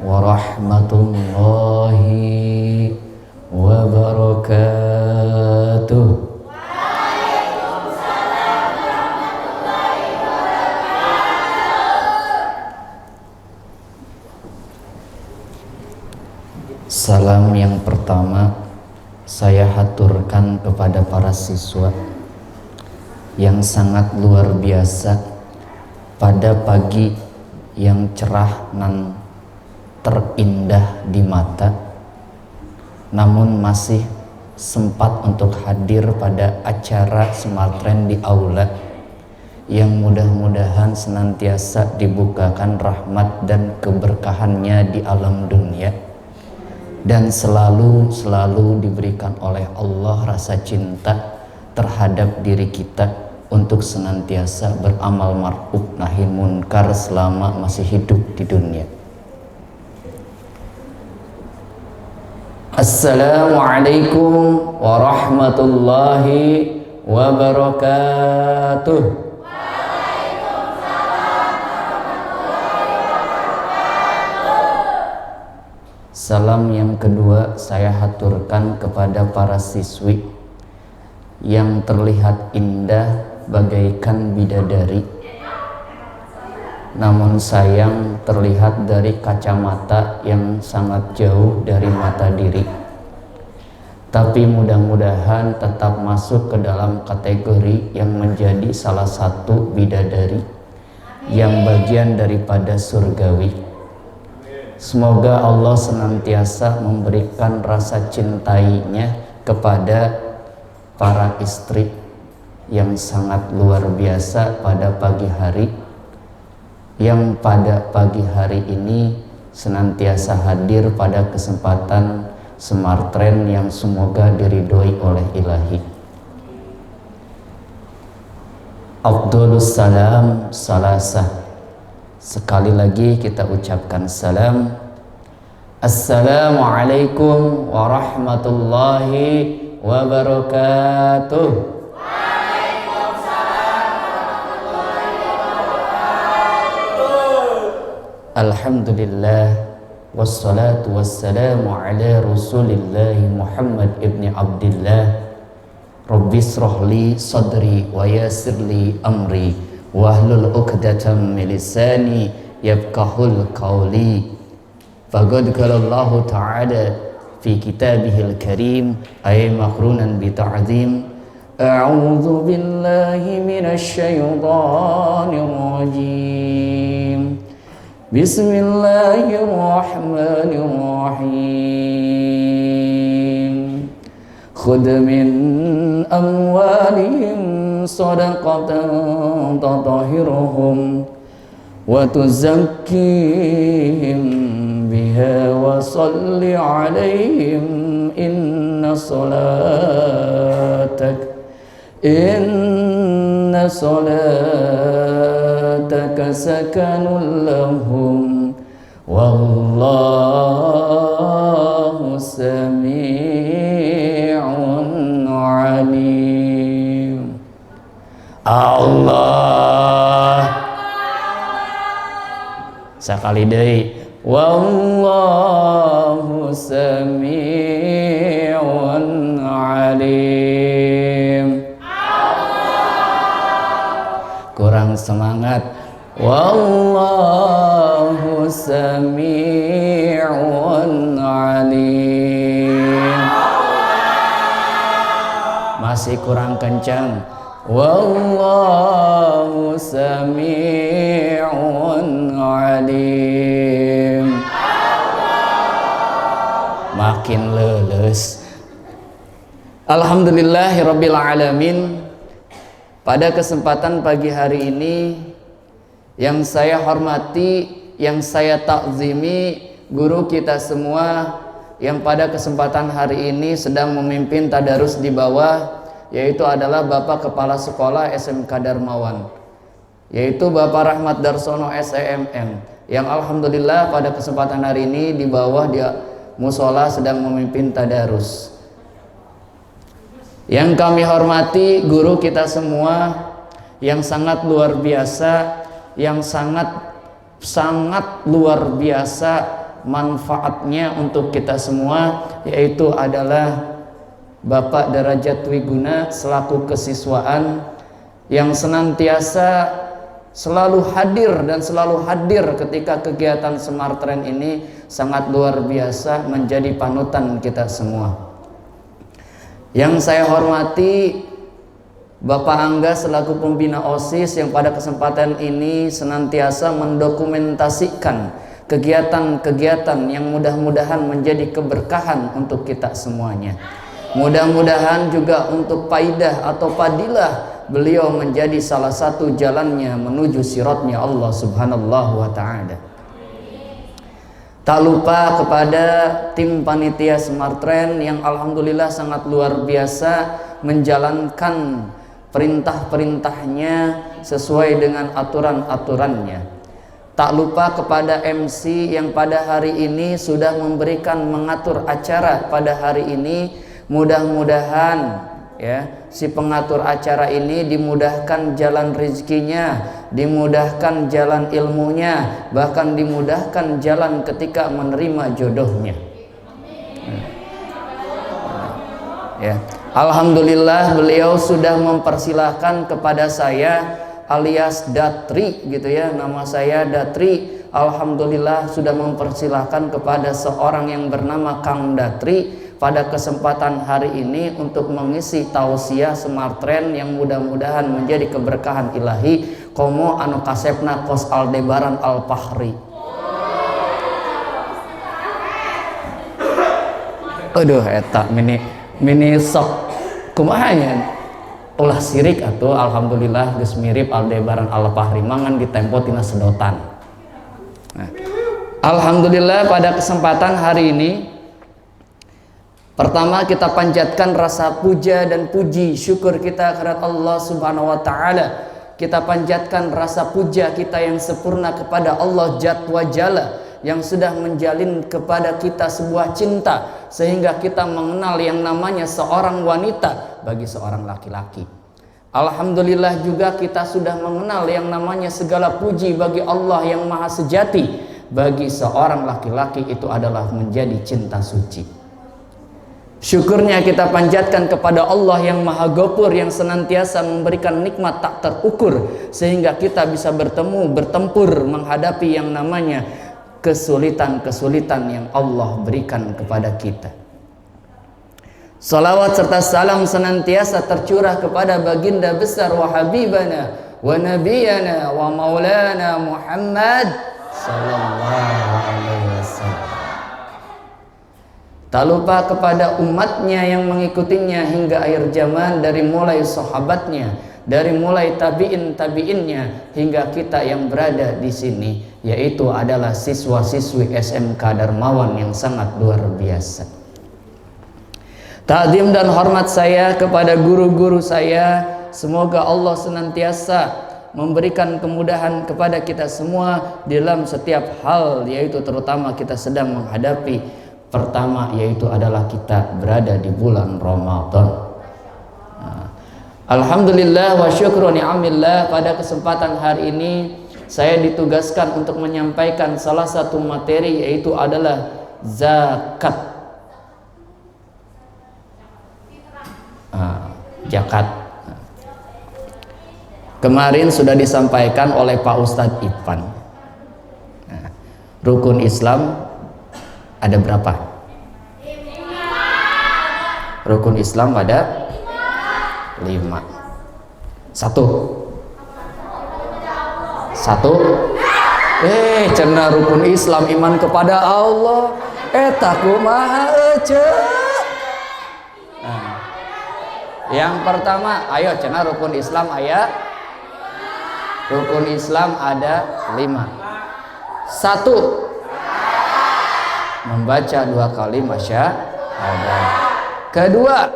warahmatullahi wabarakatuh. Salam yang pertama saya haturkan kepada para siswa yang sangat luar biasa pada pagi yang cerah dan terindah di mata, namun masih sempat untuk hadir pada acara Smartren di aula yang mudah-mudahan senantiasa dibukakan rahmat dan keberkahannya di alam dunia, dan selalu diberikan oleh Allah rasa cinta terhadap diri kita untuk senantiasa beramal ma'ruf nahi munkar selama masih hidup di dunia. Assalamualaikum warahmatullahi wabarakatuh. Salam yang kedua saya haturkan kepada para siswi yang terlihat indah bagaikan bidadari, namun sayang terlihat dari kacamata yang sangat jauh dari mata diri. Tapi mudah-mudahan tetap masuk ke dalam kategori yang menjadi salah satu bidadari yang bagian daripada surgawi. Semoga Allah senantiasa memberikan rasa cintainya kepada para istri yang sangat luar biasa pada pagi hari, yang pada pagi hari ini senantiasa hadir pada kesempatan Smartren yang semoga diridhoi oleh Ilahi. Afdholus salam salasah. Sekali lagi kita ucapkan salam. Assalamualaikum warahmatullahi wabarakatuh. Waalaikumsalam warahmatullahi wabarakatuh. Alhamdulillah wassalatu wassalamu ala Rasulillah Muhammad ibni Abdillah. Rabbi shrahli sadri wa yassirli amri wahlul 'uqdatam min lisani yafqahul qawli. Faqad qala Allah ta'ala fi kitabihil karim ay maqrunan bi ta'zim. A'udzu billahi minasy syaithanir rajim. Bismillahirrahmanirrahim. Khudh min amwalihim sadaqatan tatahhiruhum wa tuzakkihim biha wa salli alaihim inna salataka sakanun lahum wallahu sami'un alim. Allah sakali deui wallahu sami'un alim. Kurang semangat. Wallahu sami'un alim. Masih kurang kencang. Wallahu sami'un alim. Makin leuleus. Alhamdulillahirabbil alamin. Pada kesempatan pagi hari ini yang saya hormati, yang saya takzimi guru kita semua yang pada kesempatan hari ini sedang memimpin tadarus di bawah, yaitu adalah Bapak Kepala Sekolah SMK Darmawan, yaitu Bapak Rahmat Darsono SEMM, yang alhamdulillah pada kesempatan hari ini di bawah dia musola sedang memimpin tadarus. Yang kami hormati guru kita semua yang sangat luar biasa, yang sangat luar biasa manfaatnya untuk kita semua, yaitu adalah Bapak Derajat Wiguna selaku kesiswaan yang senantiasa selalu hadir ketika kegiatan Smartren ini sangat luar biasa, menjadi panutan kita semua. Yang saya hormati Bapak Angga selaku pembina OSIS yang pada kesempatan ini senantiasa mendokumentasikan kegiatan-kegiatan yang mudah-mudahan menjadi keberkahan untuk kita semuanya. Mudah-mudahan juga untuk faidah atau fadilah beliau menjadi salah satu jalannya menuju siratnya Allah Subhanahu wa ta'ala. Tak lupa kepada tim panitia Smartren yang alhamdulillah sangat luar biasa menjalankan perintah-perintahnya sesuai dengan aturan-aturannya. Tak lupa kepada MC yang pada hari ini sudah memberikan mengatur acara pada hari ini. Mudah-mudahan ya, si pengatur acara ini dimudahkan jalan rezekinya, dimudahkan jalan ilmunya, bahkan dimudahkan jalan ketika menerima jodohnya. Ya. Alhamdulillah beliau sudah mempersilahkan kepada saya alias Datri gitu ya, nama saya Datri. Alhamdulillah sudah mempersilahkan kepada seorang yang bernama Kang Datri pada kesempatan hari ini untuk mengisi tausiah Smartren yang mudah-mudahan menjadi keberkahan ilahi. Komo anu kasepna kos Aldebaran Al-Fahri. Aduh eta mini sok kumahanya ulah sirik atuh. Alhamdulillah geus mirip Aldebaran Al-Fahri mangan ditempo tina sedotan. Nah, alhamdulillah pada kesempatan hari ini pertama kita panjatkan rasa puja dan puji syukur kita kepada Allah Subhanahu wa taala. Kita panjatkan rasa puja kita yang sempurna kepada Allah Jat wa Jalla yang sudah menjalin kepada kita sebuah cinta sehingga kita mengenal yang namanya seorang wanita bagi seorang laki-laki. Alhamdulillah juga kita sudah mengenal yang namanya segala puji bagi Allah yang maha sejati. Bagi seorang laki-laki itu adalah menjadi cinta suci. Syukurnya kita panjatkan kepada Allah yang maha Ghafur yang senantiasa memberikan nikmat tak terukur sehingga kita bisa bertempur menghadapi yang namanya kesulitan-kesulitan yang Allah berikan kepada kita. Salawat serta salam senantiasa tercurah kepada baginda besar wa habibana wa nabiyana wa maulana Muhammad sallallahu alaihi wasallam. Tak lupa kepada umatnya yang mengikutinya hingga akhir zaman, dari mulai sahabatnya, dari mulai tabi'innya hingga kita yang berada di sini, yaitu adalah siswa-siswi SMK Darmawan yang sangat luar biasa. Ta'zim dan hormat saya kepada guru-guru saya, semoga Allah senantiasa memberikan kemudahan kepada kita semua dalam setiap hal, yaitu terutama kita sedang menghadapi pertama yaitu adalah kita berada di bulan Ramadan. Alhamdulillah wa syukru ni'amillah, pada kesempatan hari ini saya ditugaskan untuk menyampaikan salah satu materi yaitu adalah zakat. Zakat. Kemarin sudah disampaikan oleh Pak Ustadz Ipan. Rukun Islam ada berapa? Rukun Islam ada 5. Satu. Cenah rukun Islam iman kepada Allah. Eta kumaha eceuk. Yang pertama, ayo cenah rukun Islam aya. Rukun Islam ada 5. 1. Membaca 2 kali syahadat. Kedua,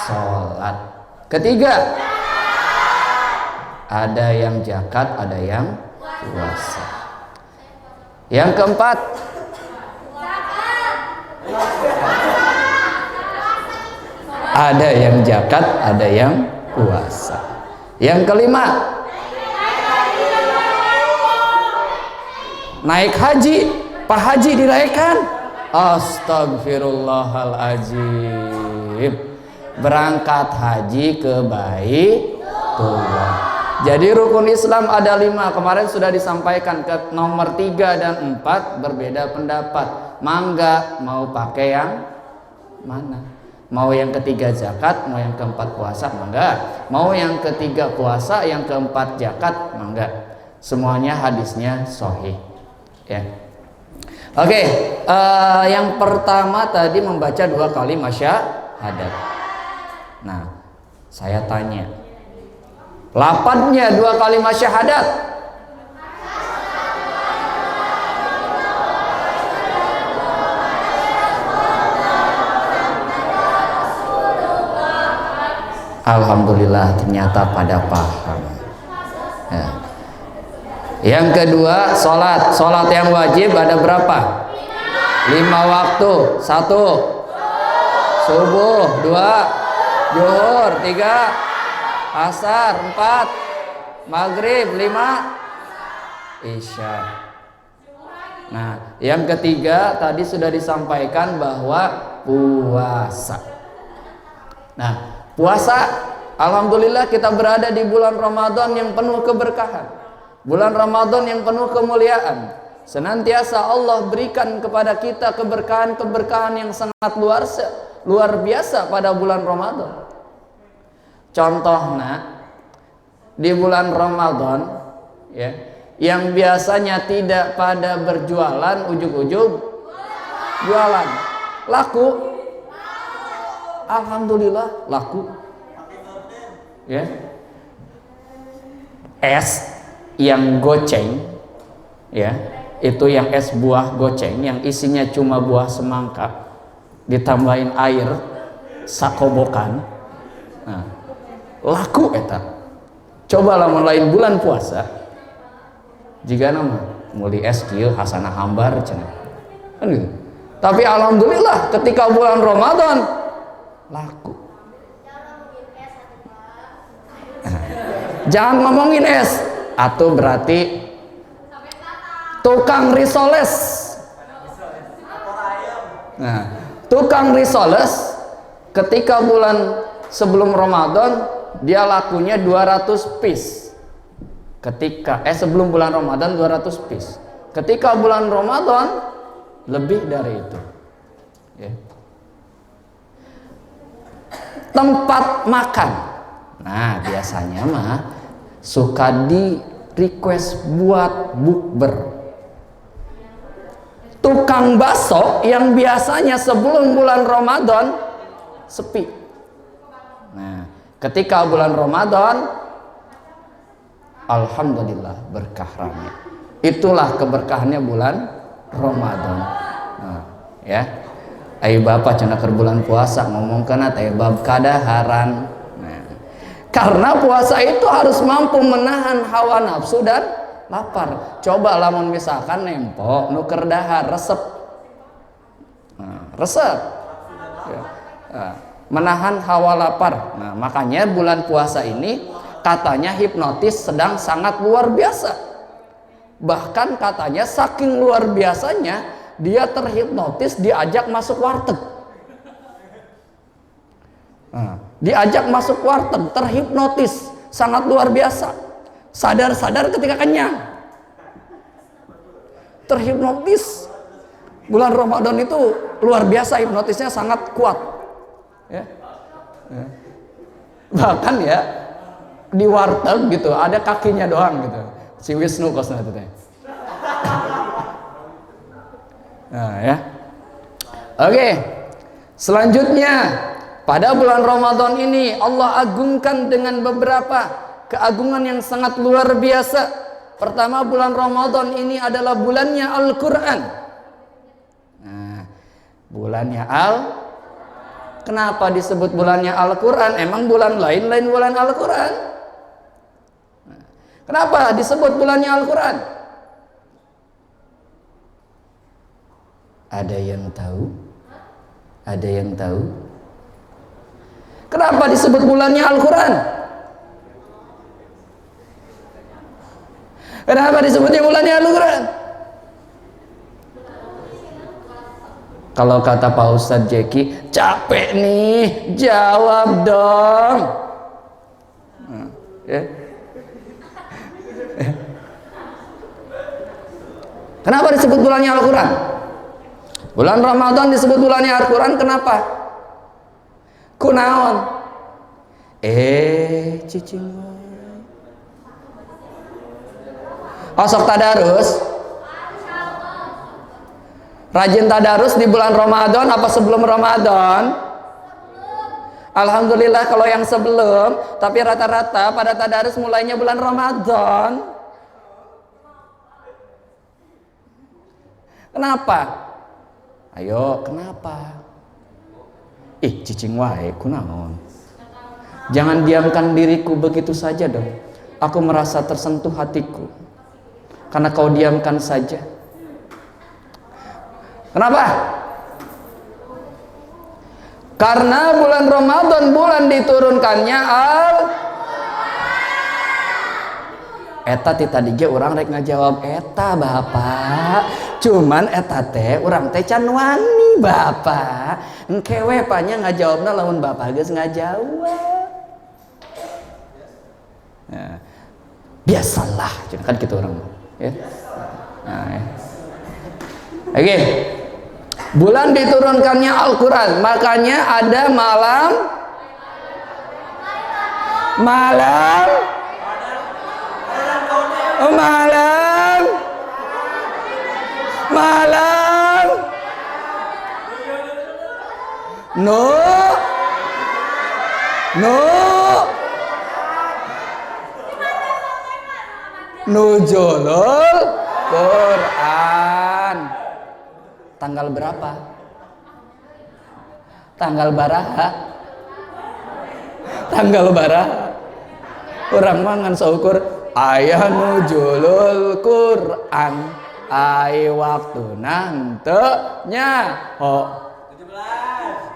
sholat. Ketiga, ada yang zakat, ada yang puasa. Yang keempat, ada yang zakat, ada yang puasa. Yang kelima, naik haji. Pak Haji dirayakan. Astagfirullahaladzim. Berangkat haji ke Baitullah. Jadi rukun Islam ada 5. Kemarin sudah disampaikan. Ke nomor 3 dan 4 berbeda pendapat. Mangga mau pakai yang mana? Mau yang ketiga zakat, mau yang keempat puasa, mangga. Mau yang ketiga puasa, yang keempat zakat, mangga. Semuanya hadisnya sahih. Ya. Oke, yang pertama tadi membaca 2 kali masyahadat. Nah, saya tanya, lafadznya 2 kali masyahadat. Alhamdulillah ternyata pada paham. Ya. Yang kedua, sholat yang wajib ada berapa? 5 waktu. 1 subuh, 2 zuhur, 3 asar, 4 maghrib, 5 isya. Nah, yang ketiga tadi sudah disampaikan bahwa puasa. Nah, puasa, alhamdulillah kita berada di bulan Ramadan yang penuh keberkahan. Bulan Ramadan yang penuh kemuliaan. Senantiasa Allah berikan kepada kita keberkahan-keberkahan yang sangat luar biasa pada bulan Ramadan. Contohnya di bulan Ramadan ya, yang biasanya tidak pada berjualan ujug-ujug jualan. Laku. Alhamdulillah laku. Ya. Es yang goceng ya, itu yang es buah goceng yang isinya cuma buah semangka ditambahin air sakobokan. Nah, laku eta. Coba lamun lain bulan puasa jika nama muli es kieu hasanah hambar cenah. Kan gitu. Tapi alhamdulillah ketika bulan Ramadan laku. Nah, jangan ngomongin es, atau berarti tukang risoles. Nah, tukang risoles ketika bulan sebelum Ramadan dia lakunya 200 piece. Ketika sebelum bulan Ramadan 200 piece. Ketika bulan Ramadan lebih dari itu. Ya. Tempat makan. Nah, biasanya mah suka di request buat bukber. Tukang bakso yang biasanya sebelum bulan Ramadan sepi. Nah, ketika bulan Ramadan alhamdulillah berkah ramai. Itulah keberkahannya bulan Ramadan. Nah, ya. Ai bapak cenah keur bulan puasa ngomongkeun teh bab kadaharan. Nah, karena puasa itu harus mampu menahan hawa nafsu dan lapar. Coba lamun misalkan nempo nu keur dahar resep. Nah, resep. Ya. Nah, menahan hawa lapar. Nah, makanya bulan puasa ini katanya hipnotis sedang sangat luar biasa. Bahkan katanya saking luar biasanya dia terhipnotis diajak masuk warteg. Nah, diajak masuk warteg, terhipnotis sangat luar biasa. Sadar-sadar ketika kenyang. Terhipnotis. Bulan Ramadan itu luar biasa, hipnotisnya sangat kuat. Ya. Ya. Bahkan ya di warteg gitu ada kakinya doang gitu. Si Wisnu kosna itu teh. Nah, ya. Oke. Selanjutnya, pada bulan Ramadan ini Allah agungkan dengan beberapa keagungan yang sangat luar biasa. Pertama, bulan Ramadan ini adalah bulannya Al-Qur'an. Nah, bulannya Kenapa disebut bulannya Al-Qur'an? Emang bulan lain bulan Al-Qur'an? Nah, kenapa disebut bulannya Al-Qur'an? Ada yang tahu? Ada yang tahu? Kenapa disebut bulannya Al-Qur'an? Kenapa disebutnya bulannya Al-Qur'an? Kalau kata Pak Ustadz Jeki, capek nih, jawab dong. Ya. Kenapa disebut bulannya Al-Quran? Bulan Ramadan disebut bulannya Al-Quran, kenapa? Kunaon? Cicing. Osok tadarus. Rajin tadarus di bulan Ramadan apa sebelum Ramadan? Alhamdulillah kalau yang sebelum, tapi rata-rata pada tadarus mulainya bulan Ramadan. Kenapa? Ayo, kenapa? Cicing wae, kunaon? Jangan diamkan diriku begitu saja dong. Aku merasa tersentuh hatiku karena kau diamkan saja. Kenapa? Karena bulan Ramadan bulan diturunkannya Eta tadi ge urang rek ngajawab eta Bapak. Cuman eta teh urang teh can wani Bapak. Engkewe panya ngajawabna lamun Bapak geus ngajawab. Ya. Biasalah, kan gitu orang ya. Nah, ya. Oke. Bulan diturunkannya Al-Quran, makanya ada malam Nuzulul Quran. Tanggal berapa? Tanggal baraha? Tanggal baraha? Urang mangan saukur aya nuzulul Quran. Ai waktuna henteu nyaho. 17.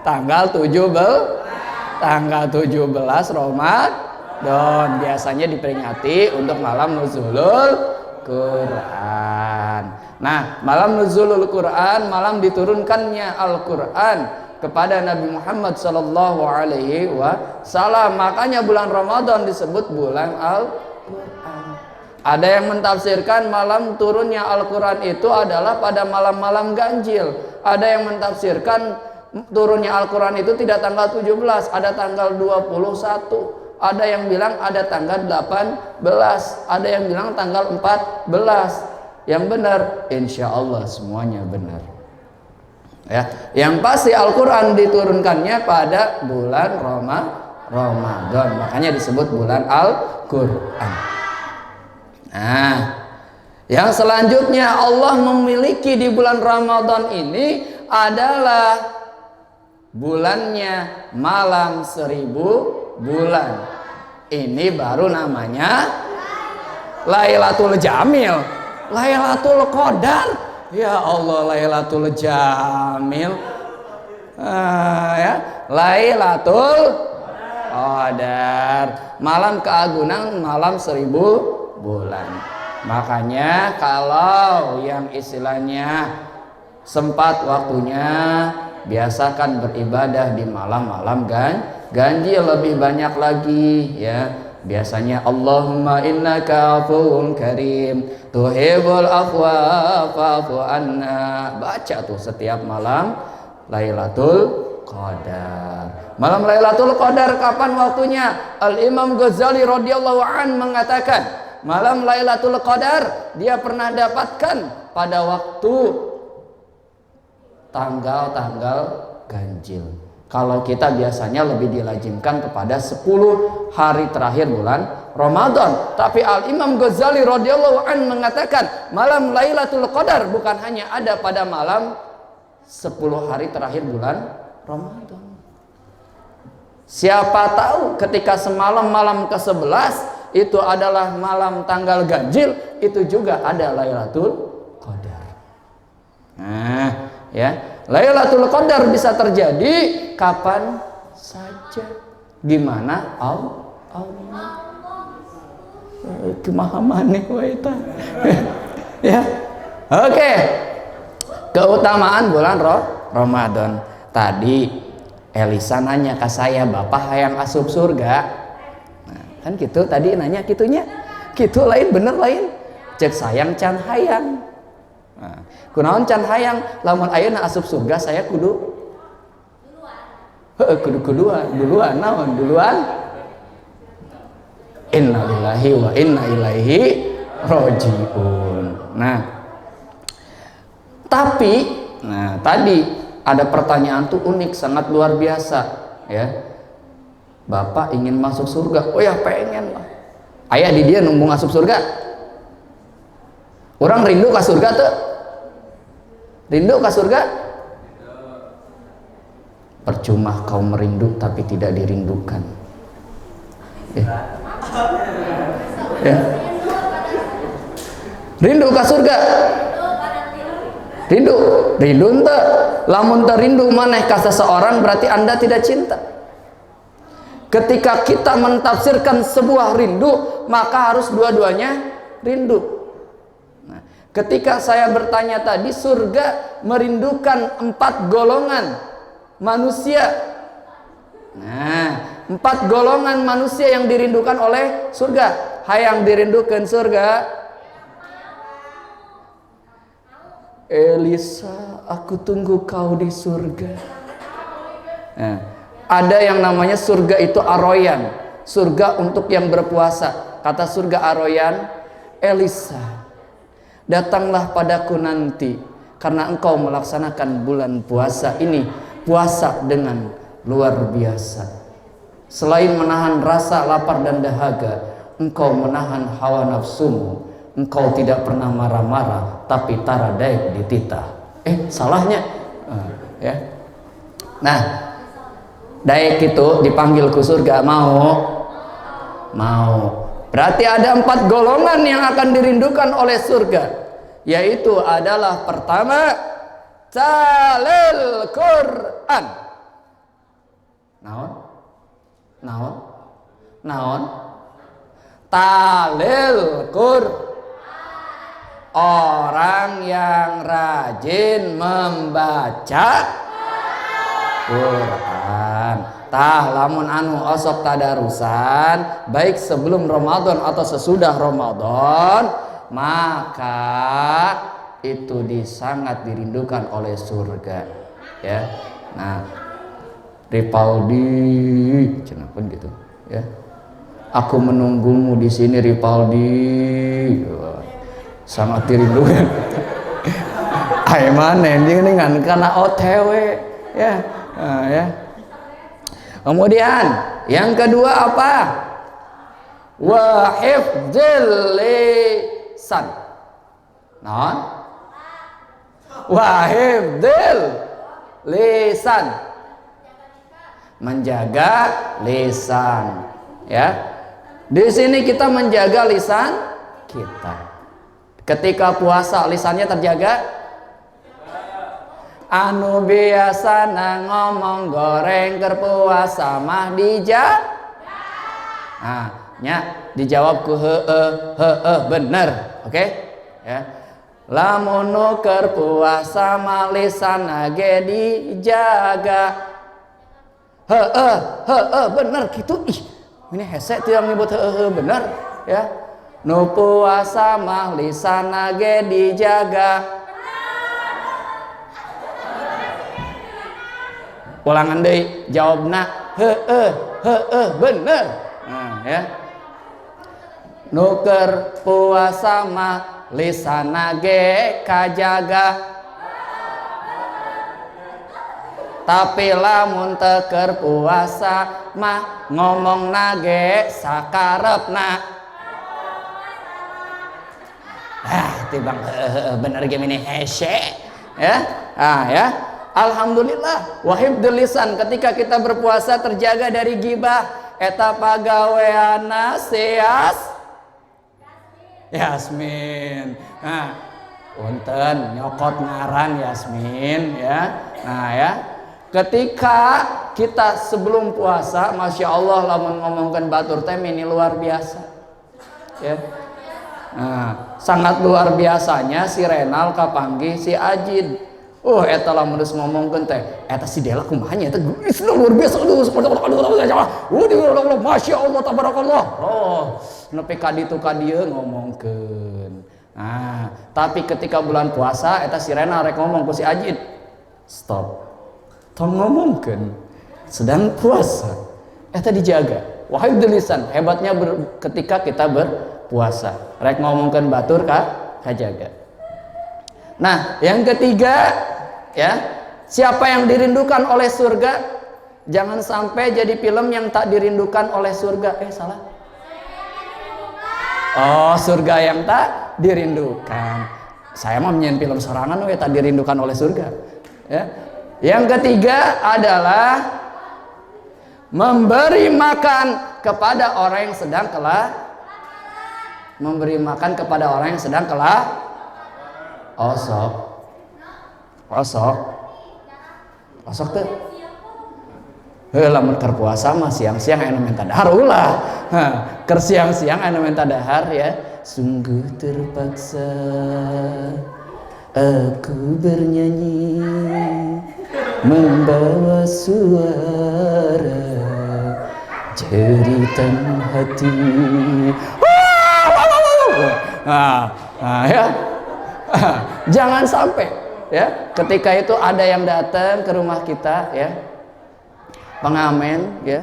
Tanggal 17 Ramadan biasanya diperingati untuk malam nuzulul Quran. Nah, malam nuzulul Quran, malam diturunkannya Al-Quran kepada Nabi Muhammad sallallahu alaihi wasallam. Makanya bulan Ramadan disebut bulan Al-Quran. Ada yang mentafsirkan malam turunnya Al-Quran itu adalah pada malam-malam ganjil. Ada yang mentafsirkan turunnya Al-Quran itu tidak tanggal 17, ada tanggal 21. Ada yang bilang ada tanggal 18, ada yang bilang tanggal 14. Yang benar, insya Allah semuanya benar. Ya, yang pasti Al-Quran diturunkannya pada bulan Ramadan, makanya disebut bulan Al-Quran. Nah, yang selanjutnya Allah memiliki di bulan Ramadan ini adalah bulannya malam 1000 bulan. Ini baru namanya Lailatul Jamil, Lailatul Qadar. Ya Allah, Lailatul Jamil. Ya, Lailatul Qadar. Malam keagungan, malam 1000 bulan. Makanya kalau yang istilahnya sempat waktunya, biasakan beribadah di malam-malam ganjil lebih banyak lagi ya. Biasanya Allahumma innaka afuwun karim tuhibbul afwa fa'fu anna. Baca tuh setiap malam Lailatul Qadar. Malam Lailatul Qadar kapan waktunya? Al-Imam Ghazali radhiyallahu an mengatakan, malam Lailatul Qadar dia pernah dapatkan pada waktu tanggal-tanggal ganjil. Kalau kita biasanya lebih dilazimkan kepada 10 hari terakhir bulan Ramadan. Tapi Al-Imam Ghazali radhiyallahu an mengatakan malam Lailatul Qadar bukan hanya ada pada malam 10 hari terakhir bulan Ramadan. Siapa tahu ketika semalam malam ke-11 itu adalah malam tanggal ganjil, itu juga ada Lailatul Qadar. Nah, ya. Lailatul Qadar bisa terjadi kapan saja. Gimana? Allah. Kemahamannya wae ta. Ya. Oke. keutamaan bulan Ramadan. Tadi Elisa nanya ke saya, bapak hayang asup surga? Nah, kan gitu tadi nanya gitunya, gitu lain bener lain. Cek sayang can hayang. Nah, kunaon can hayang? Lamun ayeuna asup surga saya kudu duluan naon duluan? Innalillahi wa inna ilaihi rajiun. Nah, tapi tadi ada pertanyaan tuh unik, sangat luar biasa ya. Bapak ingin masuk surga? Oh ya pengen lah. Ayah di dia nunggu masuk surga. Orang rindu ke surga tuh. Rindu ke surga? Percuma kau merindu tapi tidak dirindukan. Ya. Rindu ke surga? Rindu ente. Lamun terindu maneh ka seseorang berarti Anda tidak cinta. Ketika kita mentafsirkan sebuah rindu, maka harus dua-duanya rindu. Nah, ketika saya bertanya tadi, surga merindukan 4 golongan manusia. Nah, 4 golongan manusia yang dirindukan oleh surga. Hayang dirindukan surga. Elisa, aku tunggu kau di surga. Nah, ada yang namanya surga itu Aroyan, surga untuk yang berpuasa. Kata surga Aroyan, Elisa, datanglah padaku nanti karena engkau melaksanakan bulan puasa ini, puasa dengan luar biasa. Selain menahan rasa lapar dan dahaga, engkau menahan hawa nafsumu. Engkau tidak pernah marah-marah, tapi tara daek dititah. Salahnya, ya. Nah, daek itu dipanggil ke surga, mau. Berarti ada 4 golongan yang akan dirindukan oleh surga, yaitu adalah pertama, talil Quran. Naon? Talil Quran. Orang yang rajin membaca Quran. Tah lamun anu osok tadarusan baik sebelum Ramadan atau sesudah Ramadan, maka itu sangat dirindukan oleh surga ya. Nah, Ripaldi kenapa gitu ya. Aku menunggumu di sini Ripaldi. Sangat dirindukan. Aiman ending dengan karena OTW ya. Ya. Kemudian yang kedua apa? Wa hifdzil lisan. Naon? Wa hifdzil lisan. Menjaga lisan ya. Di sini kita menjaga lisan kita. Ketika puasa lisannya terjaga. Anu biasa ngomong goreng keur puasa mah dijawab. Nah, nya dijawab ku heueuh bener. Oke? Ya. Lamun nu keur puasa mah lisanna ge dijaga. Heueuh bener gitu. Ih, ini hese teu yang nyebut heueuh bener ya. Nu puasa mah lisanna ge dijaga. Ulangan deui jawabna heueuh bener. Nah, ya. Nu keur puasa mah lisanna ge kajaga. Tapi lamun teu keur puasa mah ngomongna ge sakarepna. Tibang bener gini hese ya. Ya. Alhamdulillah wahibdul lisan, ketika kita berpuasa terjaga dari gibah. Eta pagaweana Yasmin. Nah, punten nyokot ngaran Yasmin ya. Nah ya, ketika kita sebelum puasa, masya Allah lamun ngomongkan batur teh ini luar biasa ya. Nah, sangat luar biasanya si Renal kapanggih si Ajid. Eta lamun geus ngomongkeun teh, eta si Dela kumaha nya eta geus luar biasa. Masya Allah tabarakallah. Nepi ka ditu ka dieu ngomongkeun. Nah, tapi ketika bulan puasa eta si Rena rek ngomong ku si Ajid. Stop. Tong ngomongkeun sedang puasa. Eta dijaga. Wahai lisan, hebatnya ketika kita berpuasa. Rek ngomongkeun batur kajaga. Nah, yang ketiga ya, siapa yang dirindukan oleh surga? Jangan sampai jadi film yang tak dirindukan oleh surga. Salah. Oh, surga yang tak dirindukan. Saya mah nyen film sorangan we tak dirindukan oleh surga. Ya. Yang ketiga adalah memberi makan kepada orang yang sedang memberi makan kepada orang yang sedang osok tuh. Lamun keur puasa mah siang-siang anu minta dahar ulah. Keur siang-siang anu minta dahar ya. Sungguh terpaksa aku bernyanyi membawa suara jeritan hati. Ya. Jangan sampai ya ketika itu ada yang datang ke rumah kita ya, pengamen ya,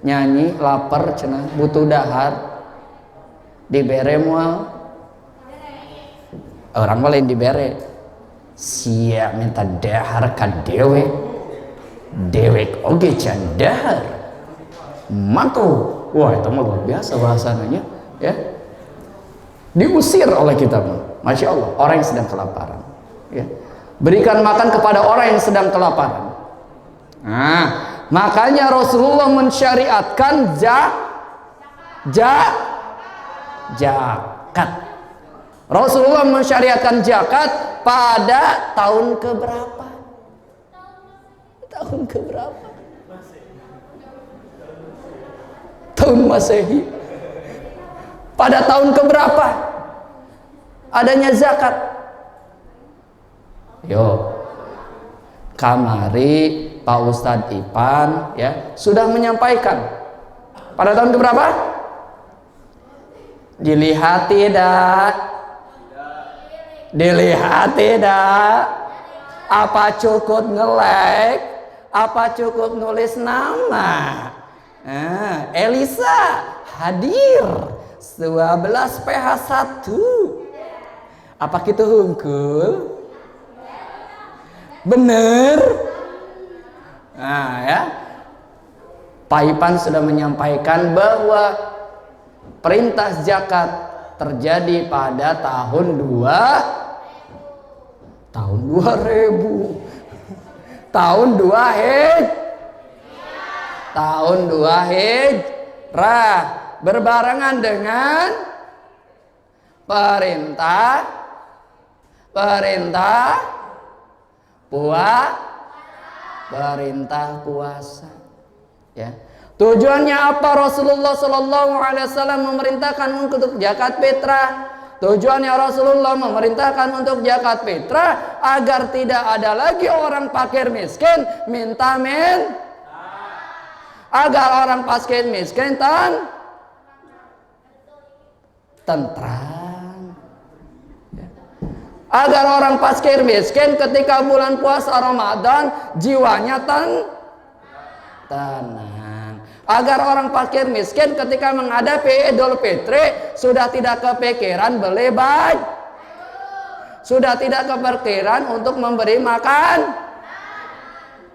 nyanyi lapar cenah butuh dahar dibere moal orang lain dibere sia minta dahar ka dewek oge can dahar mantu. Wah itu mah luar biasa bahasanya ya, diusir oleh kita mah. Masya Allah, orang yang sedang kelaparan ya. Berikan makan kepada orang yang sedang kelaparan. Nah, makanya Rasulullah mensyariatkan zakat. Rasulullah mensyariatkan zakat pada tahun keberapa? Tahun keberapa? Tahun Masehi. Pada tahun keberapa adanya zakat? Yo, kamari Pak Ustadz Ipan ya sudah menyampaikan pada tahun keberapa? Dilihat tidak? Dilihat tidak? Apa cukup nge-like? Apa cukup nulis nama? Elisa hadir 12 PH 1. Apa kita hungkul? Bener? Nah ya, Pak Ipan sudah menyampaikan bahwa perintah zakat terjadi pada tahun 2000. Tahun 2 Hijrah berbarengan dengan perintah puasa ya. Tujuannya apa Rasulullah Shallallahu Alaihi Wasallam memerintahkan untuk zakat fitrah? Tujuannya Rasulullah memerintahkan untuk zakat fitrah agar tidak ada lagi orang fakir miskin minta agar orang fakir miskin tentram ya. Agar orang fakir miskin ketika bulan puasa Ramadan jiwanya tenang. Agar orang fakir miskin ketika menghadapi Idul Fitri sudah tidak kepikiran beli baju, sudah tidak kepikiran untuk memberi makan,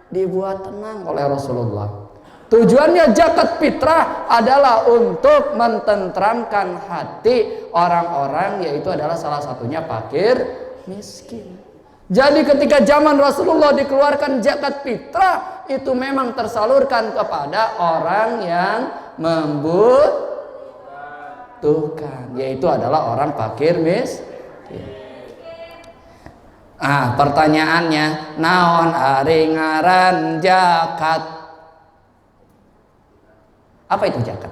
dibuat tenang oleh Rasulullah. Tujuannya zakat fitrah adalah untuk mententramkan hati orang-orang, yaitu adalah salah satunya fakir miskin. Jadi ketika zaman Rasulullah dikeluarkan zakat fitrah, itu memang tersalurkan kepada orang yang membutuhkan, yaitu adalah orang fakir miskin. Pertanyaannya, naon ari ngaran zakat? Apa itu zakat?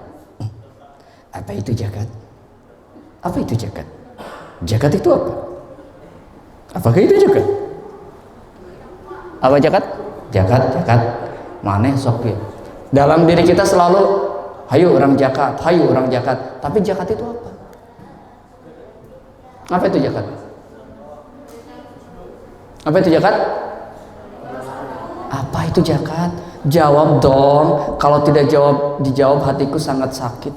Apa itu zakat? Apa itu zakat? Zakat itu apa? Apakah itu zakat? Apa zakat? Zakat. Maneh sok ya. Dalam diri kita selalu hayu orang zakat. Tapi zakat itu apa? Apa itu zakat? Apa itu zakat? Apa itu zakat? Jawab dong. Kalau tidak dijawab hatiku sangat sakit.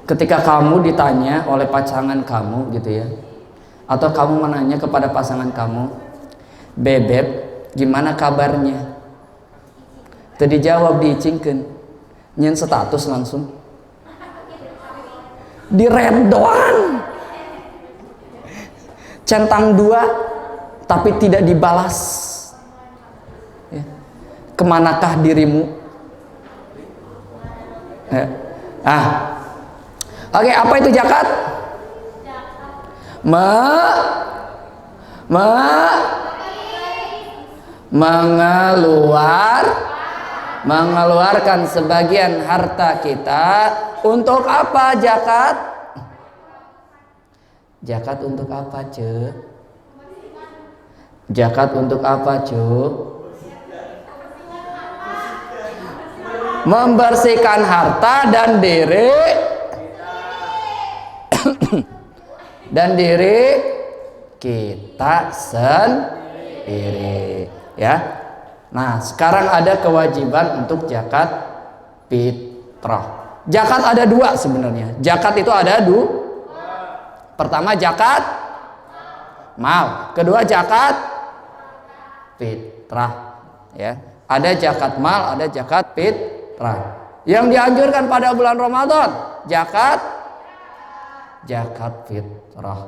Ketika kamu ditanya oleh pasangan kamu gitu ya, atau kamu menanya kepada pasangan kamu, bebeb, gimana kabarnya? Tadi dijawab, diicingkeun, nyen status langsung di red doang, centang 2, tapi tidak dibalas. Ya. Kemanakah dirimu? Ya. Oke, apa itu zakat? Mengeluarkan sebagian harta kita untuk apa zakat? Zakat untuk apa, Ce? Zakat untuk apa, Ce? Membersihkan harta dan diri kita sendiri, ya. Nah, sekarang ada kewajiban untuk zakat fitrah. Zakat ada 2 sebenarnya. Zakat itu ada 2. Pertama zakat mal, kedua zakat fitrah, ya. Ada zakat mal, ada zakat fitrah. Yang dianjurkan pada bulan Ramadan zakat fitrah,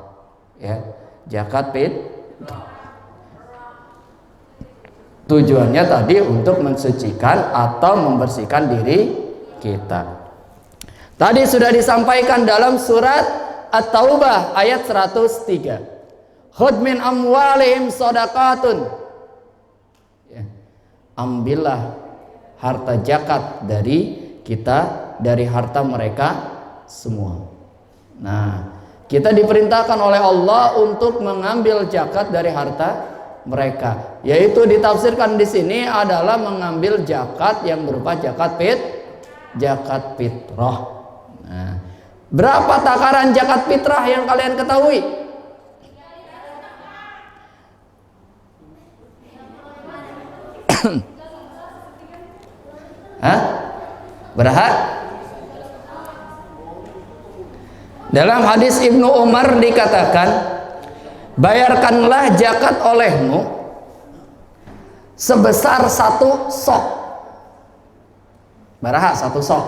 ya. Zakat fitrah. Tujuannya tadi untuk mensucikan atau membersihkan diri kita. Tadi sudah disampaikan dalam surat At-Taubah ayat 103. Khudh min amwalihim shadaqatun. Ya. Ambillah harta zakat dari kita, dari harta mereka semua. Nah, kita diperintahkan oleh Allah untuk mengambil zakat dari harta mereka, yaitu ditafsirkan di sini adalah mengambil zakat yang berupa zakat fitrah. Nah, berapa takaran zakat fitrah yang kalian ketahui? Hah? Berapa? Dalam hadis Ibnu Umar dikatakan, bayarkanlah zakat olehmu sebesar 1 sok. Baraha 1 sok.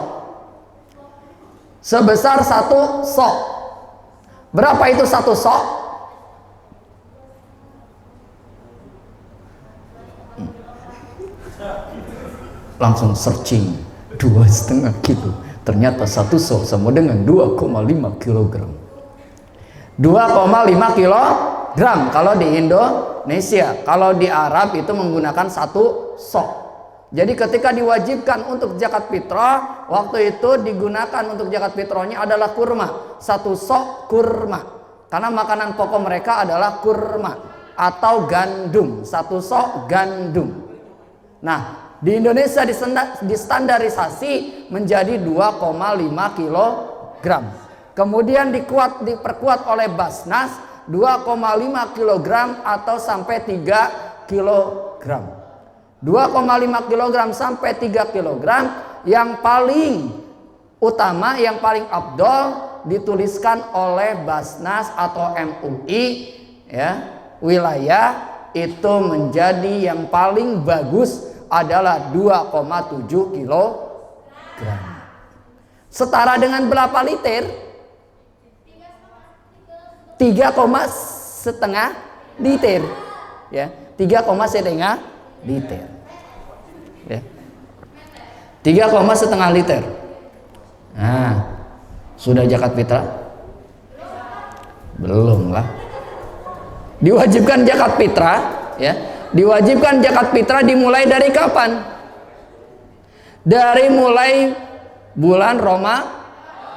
Sebesar 1 sok. Berapa itu 1 sok? Langsung searching, 2,5 kilo. Ternyata 1 sok sama dengan 2,5 kilogram. 2,5 kilogram kalau di Indonesia. Kalau di Arab itu menggunakan 1 sok. Jadi ketika diwajibkan untuk zakat fitrah, waktu itu digunakan untuk zakat fitrahnya adalah kurma. 1 sok kurma. Karena makanan pokok mereka adalah kurma atau gandum. 1 sok gandum. Nah, di Indonesia distandarisasi menjadi 2,5 kilogram. Kemudian diperkuat oleh Basnas 2,5 kilogram atau sampai 3 kilogram. 2,5 kilogram sampai 3 kilogram yang paling utama, yang paling afdol dituliskan oleh Basnas atau MUI, ya, wilayah itu menjadi yang paling bagus adalah 2,7 kilogram. Setara dengan berapa liter? 3,5 liter. Ya, 3,5 liter. Ya. 3,5 liter. Nah, sudah zakat fitrah? Belum lah. Diwajibkan zakat fitrah, ya. Diwajibkan zakat fitrah dimulai dari kapan? Dari mulai bulan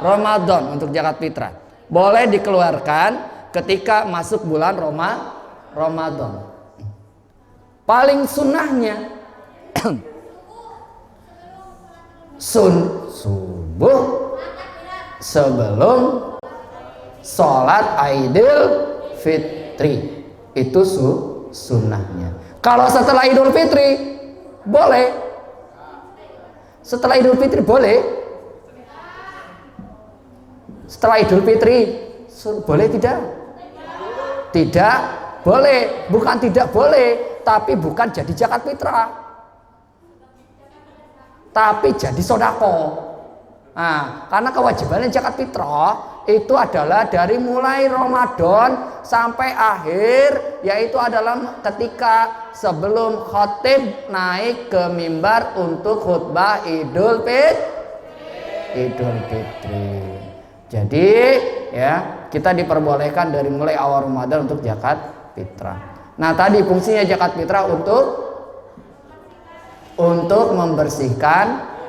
Ramadan untuk zakat fitrah. Boleh dikeluarkan ketika masuk bulan Ramadan. paling sunnahnya subuh sebelum sholat Idul Fitri. Itu sunnahnya. Kalau setelah Idul Fitri boleh. Setelah Idul Fitri boleh. Setelah Idul Fitri boleh tidak? Tidak boleh. Bukan tidak boleh, tapi bukan jadi zakat fitrah, tapi jadi sodako. Nah, karena kewajibannya zakat fitrah itu adalah dari mulai Ramadan sampai akhir, yaitu adalah ketika sebelum khatib naik ke mimbar untuk khutbah Idul Fitri. Jadi ya, kita diperbolehkan dari mulai awal Ramadan untuk zakat fitrah. Nah, tadi fungsinya zakat fitrah untuk membersihkan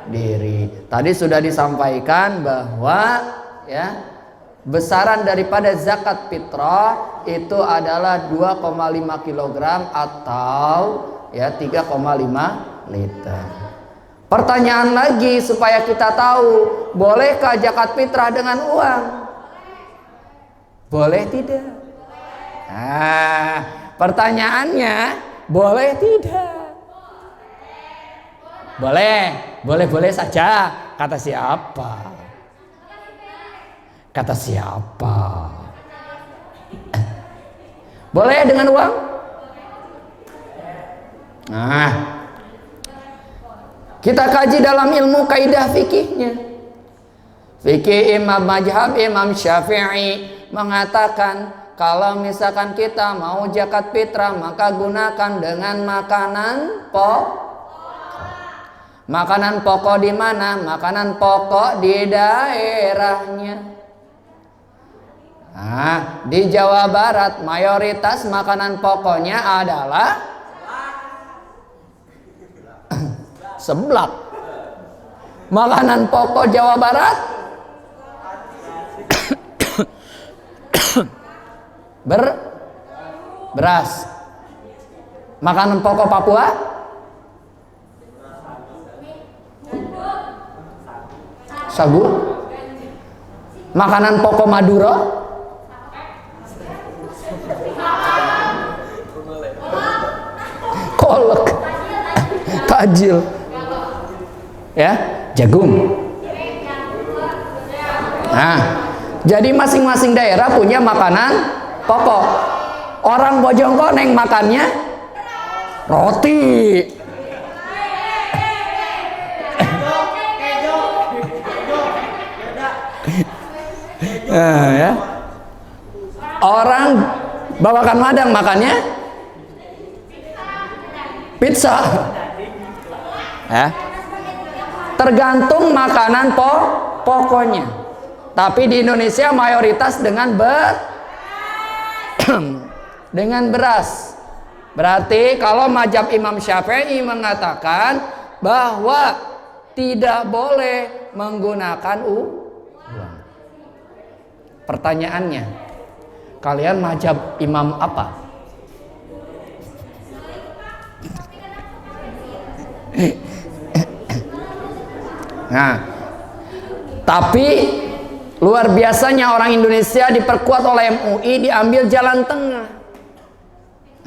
diri. Tadi sudah disampaikan bahwa ya, besaran daripada zakat fitrah itu adalah 2,5 kg atau ya 3,5 liter. Pertanyaan lagi supaya kita tahu, bolehkah zakat fitrah dengan uang? Boleh tidak? Nah, pertanyaannya boleh tidak? Boleh saja. Kata siapa? Kata siapa? Boleh dengan uang? Nah, kita kaji dalam ilmu kaidah fikihnya. Fikih Imam Mazhab Imam Syafi'i mengatakan, kalau misalkan kita mau zakat fitrah, maka gunakan dengan makanan pokok. Makanan pokok di mana? Makanan pokok di daerahnya. Nah, di Jawa Barat mayoritas makanan pokoknya adalah seblak. Makanan pokok Jawa Barat beras. Makanan pokok Papua sagu. Makanan pokok Madura kolak, tajil, ya, jagung. Nah, jadi masing-masing daerah punya makanan pokok. Orang Bojongkoneng makannya roti. Ya. Orang Babakan Madang makannya pizza. Ya. Tergantung makanan pokoknya. Tapi di Indonesia mayoritas dengan dengan beras. Berarti kalau mazhab Imam Syafi'i mengatakan bahwa tidak boleh menggunakan uang. Pertanyaannya, kalian mazhab imam apa? Nah, tapi luar biasanya orang Indonesia diperkuat oleh MUI, diambil jalan tengah.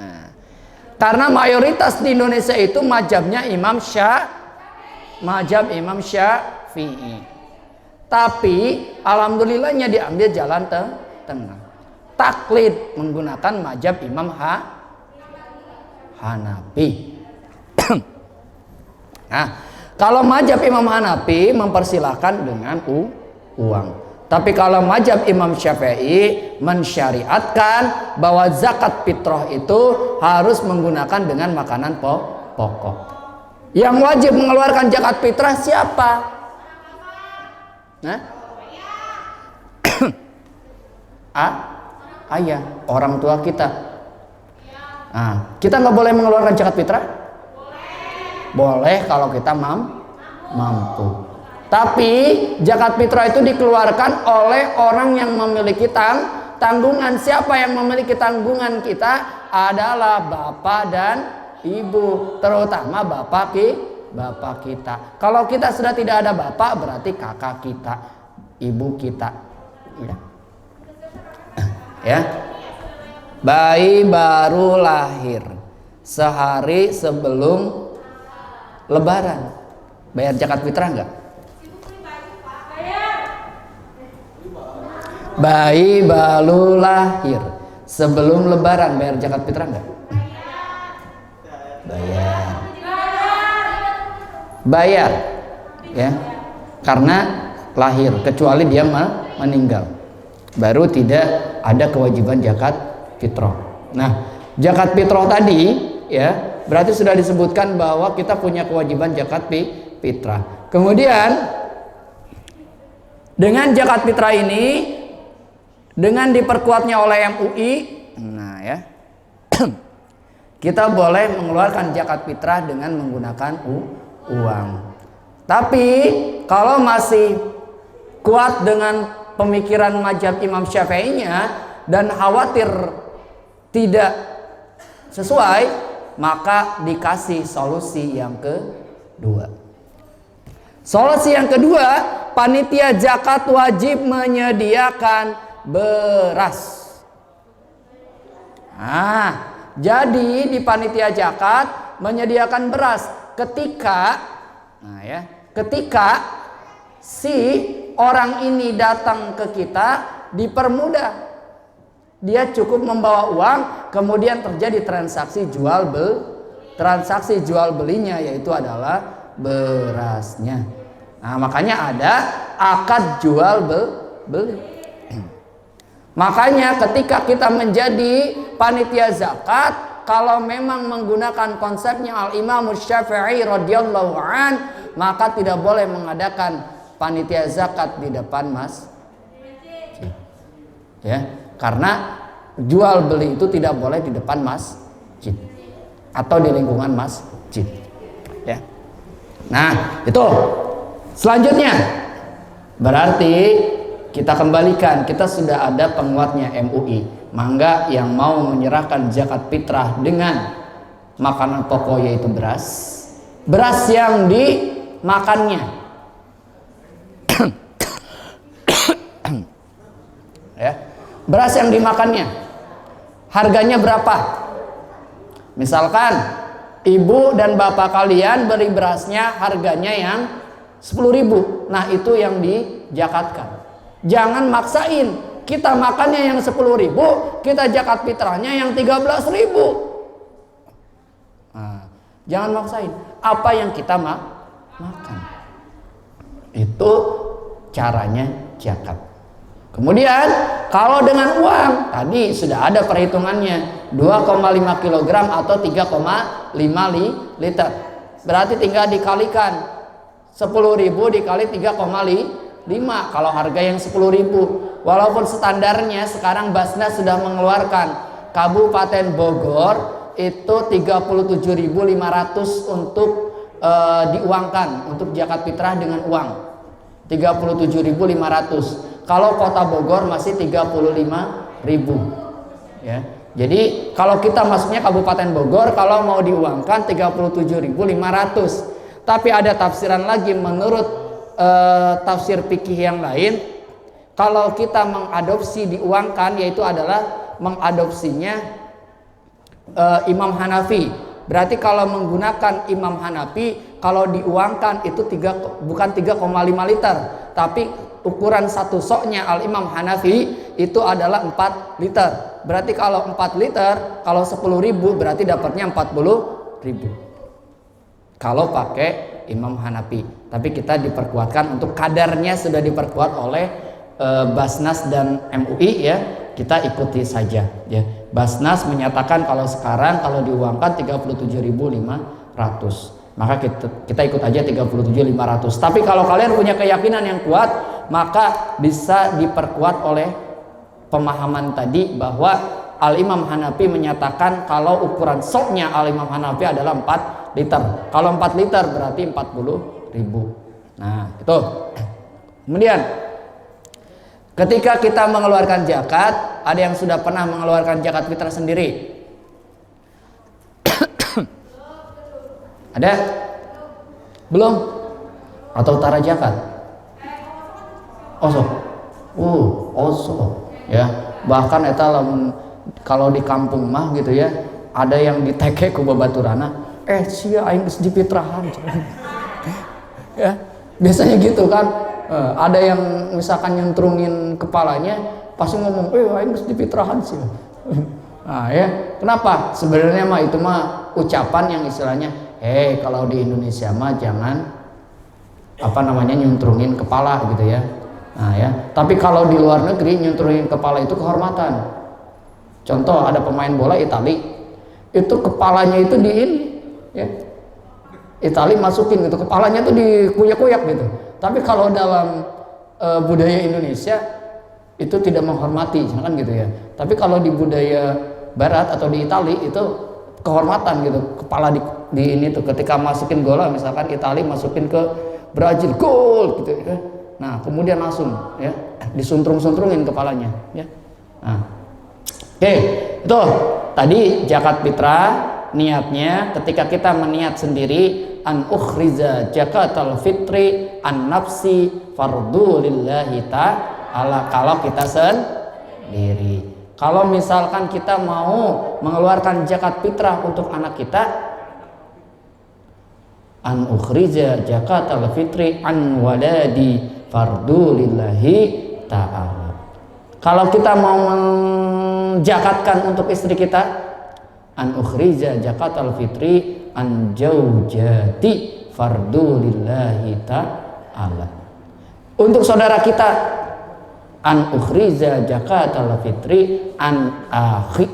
Nah, karena mayoritas di Indonesia itu mazhabnya mazhab Imam Syafi'i. Tapi alhamdulillahnya diambil jalan tengah. Taklid menggunakan mazhab Imam Hanafi. Nah, kalau mazhab Imam Hanafi mempersilahkan dengan uang. Tapi kalau mazhab Imam Syafi'i mensyariatkan bahwa zakat fitrah itu harus menggunakan dengan makanan pokok. Yang wajib mengeluarkan zakat fitrah siapa? Nah, ayah, orang tua kita. Nah, kita nggak boleh mengeluarkan zakat fitrah? Boleh kalau kita mampu. Tapi zakat fitrah itu dikeluarkan oleh orang yang memiliki tanggungan. Siapa yang memiliki tanggungan kita? Adalah bapak dan ibu, terutama bapak kita. Kalau kita sudah tidak ada bapak, berarti kakak kita, ibu kita. Ya. Ya. Bayi baru lahir sehari sebelum Lebaran, bayar zakat fitrah enggak? Bayi baru lahir sebelum Lebaran, bayar zakat fitrah enggak? Bayar, ya, karena lahir, kecuali dia meninggal, baru tidak ada kewajiban zakat fitrah. Nah, zakat fitrah tadi, ya, berarti sudah disebutkan bahwa kita punya kewajiban zakat fitrah. Kemudian dengan zakat fitrah ini, dengan diperkuatnya oleh MUI, nah ya, kita boleh mengeluarkan zakat fitrah dengan menggunakan uang. Tapi kalau masih kuat dengan pemikiran mazhab Imam Syafi'inya dan khawatir tidak sesuai, maka dikasih solusi yang kedua. Solusi yang kedua, panitia zakat wajib menyediakan beras. Nah, jadi di panitia zakat menyediakan beras ketika si orang ini datang ke kita, dipermudah. Dia cukup membawa uang, kemudian terjadi transaksi jual belinya, yaitu adalah berasnya. Nah, makanya ada akad jual beli. Makanya ketika kita menjadi panitia zakat, kalau memang menggunakan konsepnya Al-Imam Syafi'i radhiyallahu an, maka tidak boleh mengadakan panitia zakat di depan masjid. Ya, karena jual beli itu tidak boleh di depan masjid atau di lingkungan masjid. Ya. Nah, itu. Selanjutnya berarti kita kembalikan, kita sudah ada penguatnya MUI. Mangga yang mau menyerahkan zakat fitrah dengan makanan pokok yaitu beras. Beras yang dimakannya. Ya. Beras yang dimakannya. Harganya berapa? Misalkan ibu dan bapak kalian beli berasnya harganya yang 10.000. Nah, itu yang dijakatkan. Jangan maksain. Kita makannya yang 10.000, kita zakat fitrahnya yang 13.000. Nah, jangan maksain. Apa yang kita makan, itu caranya zakat. Kemudian kalau dengan uang, tadi sudah ada perhitungannya, 2,5 kg atau 3,5 liter. Berarti tinggal dikalikan 10.000 dikali 3,5 kalau harga yang 10.000. Walaupun standarnya sekarang Basnas sudah mengeluarkan Kabupaten Bogor itu 37.500 untuk diuangkan untuk zakat fitrah dengan uang 37.500. Kalau Kota Bogor masih 35.000. Ya. Jadi kalau kita masuknya Kabupaten Bogor, kalau mau diuangkan 37.500. Tapi ada tafsiran lagi menurut tafsir fikih yang lain. Kalau kita mengadopsi diuangkan, yaitu adalah mengadopsinya Imam Hanafi. Berarti kalau menggunakan Imam Hanafi, kalau diuangkan itu bukan 3,5 liter, tapi ukuran satu soknya Al-Imam Hanafi itu adalah 4 liter. Berarti kalau 4 liter, kalau 10.000 berarti dapatnya 40.000. Kalau pakai Imam Hanafi. Tapi kita diperkuatkan untuk kadarnya sudah diperkuat oleh Basnas dan MUI, ya. Kita ikuti saja, ya. Basnas menyatakan kalau sekarang kalau diuangkan 37.500. Maka kita ikut aja 37.500. Tapi kalau kalian punya keyakinan yang kuat, maka bisa diperkuat oleh pemahaman tadi bahwa Al-Imam Hanafi menyatakan kalau ukuran soknya Al-Imam Hanafi adalah 4 liter. Kalau 4 liter berarti 40.000. Nah, itu. Kemudian ketika kita mengeluarkan zakat, ada yang sudah pernah mengeluarkan zakat fitrah sendiri? Ada? Belum? Atau utara zakat? Oso. Oso. Ya, bahkan eta lamun kalau di kampung mah gitu ya, ada yang diteke ku babaturana, sia aing geus dipitrahan. Ya, biasanya gitu kan. Ada yang misalkan nyentrungin kepalanya, pasti ngomong, aing geus dipitrahan sih. Nah, ya, kenapa? Sebenarnya mah itu mah ucapan yang istilahnya, kalau di Indonesia mah jangan nyuntrungin kepala gitu ya. Nah, ya. Tapi kalau di luar negeri nyuntrungin kepala itu kehormatan. Contoh ada pemain bola Itali, itu kepalanya itu ya. Itali masukin gitu, kepalanya tuh dikuyak-kuyak gitu. Tapi kalau dalam budaya Indonesia itu tidak menghormati, kan gitu ya. Tapi kalau di budaya Barat atau di Itali itu kehormatan gitu, kepala di ini tuh ketika masukin bola, misalkan Itali masukin ke Brazil gol gitu ya. Nah, kemudian langsung ya disuntrung-suntrungin kepalanya ya. Nah. Oke, itu tadi zakat fitrah niatnya ketika kita meniat sendiri an ukhriza zakatal fitri an nafsi fardhu lillahi ta'ala kalau kita sendiri. Kalau misalkan kita mau mengeluarkan zakat fitrah untuk anak kita, an ukhrija zakatal fitri an waladi fardhu lillahi ta'ala. Kalau kita mau menjakatkan untuk istri kita, an ukhrija zakatal fitri an jaujati fardhu lillahi ta'ala. Untuk saudara kita, an ukhrija zakatal fitri an akhi.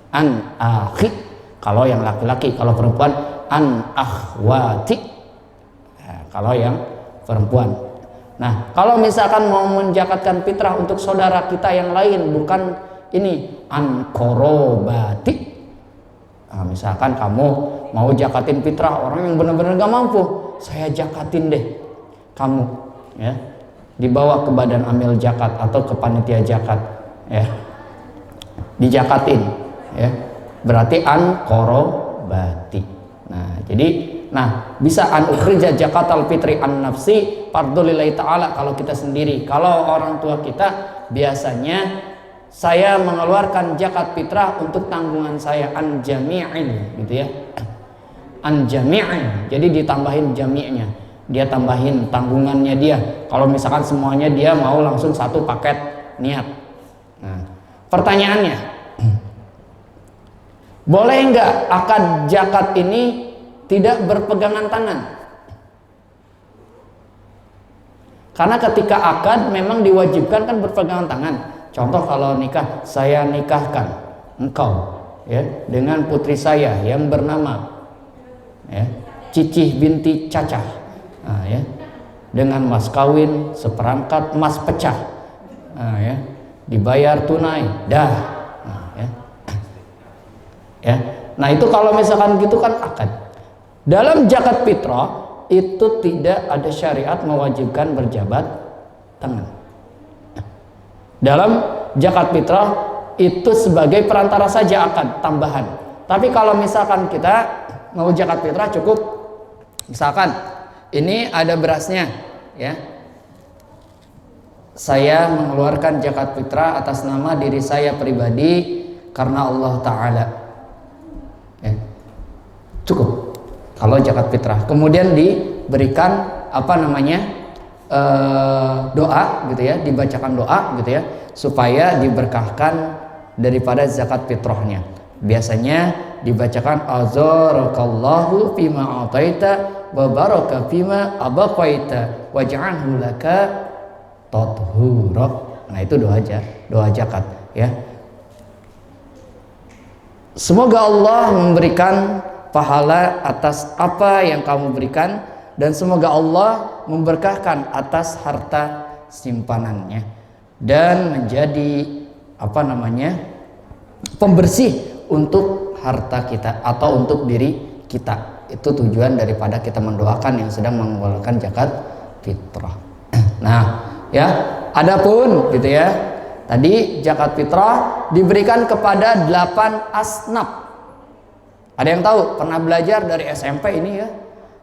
An akhi kalau yang laki-laki, kalau perempuan an akhwati. Kalau yang perempuan. Nah, kalau misalkan mau menjakatkan fitrah untuk saudara kita yang lain, bukan ini an korobati. Nah, misalkan kamu mau jakatin fitrah orang yang benar-benar gak mampu, saya jakatin deh kamu, ya, dibawa ke badan amil zakat atau ke panitia zakat, ya, dijakatin, ya, berarti an korobati. Nah, jadi bisa an ukhrija zakatal fitri an nafsi fardhu lillahi ta'ala kalau kita sendiri. Kalau orang tua kita biasanya saya mengeluarkan zakat fitrah untuk tanggungan saya an jami'in gitu ya. An jami'in. Jadi ditambahin jami'nya. Dia tambahin tanggungannya dia. Kalau misalkan semuanya dia mau langsung satu paket niat. Nah, pertanyaannya, boleh nggak akad zakat ini tidak berpegangan tangan? Karena ketika akad memang diwajibkan kan berpegangan tangan. Contoh kalau nikah, saya nikahkan engkau ya dengan putri saya yang bernama ya Cicih binti Cacah. Nah, ya, dengan mas kawin seperangkat emas pecah. Nah, ya, dibayar tunai dah. Nah, ya. Ya. Nah, itu kalau misalkan gitu kan akad. Dalam zakat fitrah itu tidak ada syariat mewajibkan berjabat tangan. Dalam zakat fitrah itu sebagai perantara saja akad tambahan. Tapi kalau misalkan kita mau zakat fitrah cukup, misalkan ini ada berasnya, ya. Saya mengeluarkan zakat fitrah atas nama diri saya pribadi karena Allah Ta'ala. Ya. Cukup. Kalau zakat fitrah, kemudian diberikan doa gitu ya, dibacakan doa gitu ya, supaya diberkahkan daripada zakat fitrahnya. Biasanya dibacakan azarakallahu fima ataita wa baraka fima abaqaita waj'alhu laka tathura. Nah, itu doa zakat ya. Semoga Allah memberikan pahala atas apa yang kamu berikan dan semoga Allah memberkahkan atas harta simpanannya dan menjadi pembersih untuk harta kita atau untuk diri kita. Itu tujuan daripada kita mendoakan yang sedang mengeluarkan zakat fitrah. Nah, ya, adapun gitu ya, tadi zakat fitrah diberikan kepada 8 asnaf. Ada yang tahu? Pernah belajar dari SMP ini ya,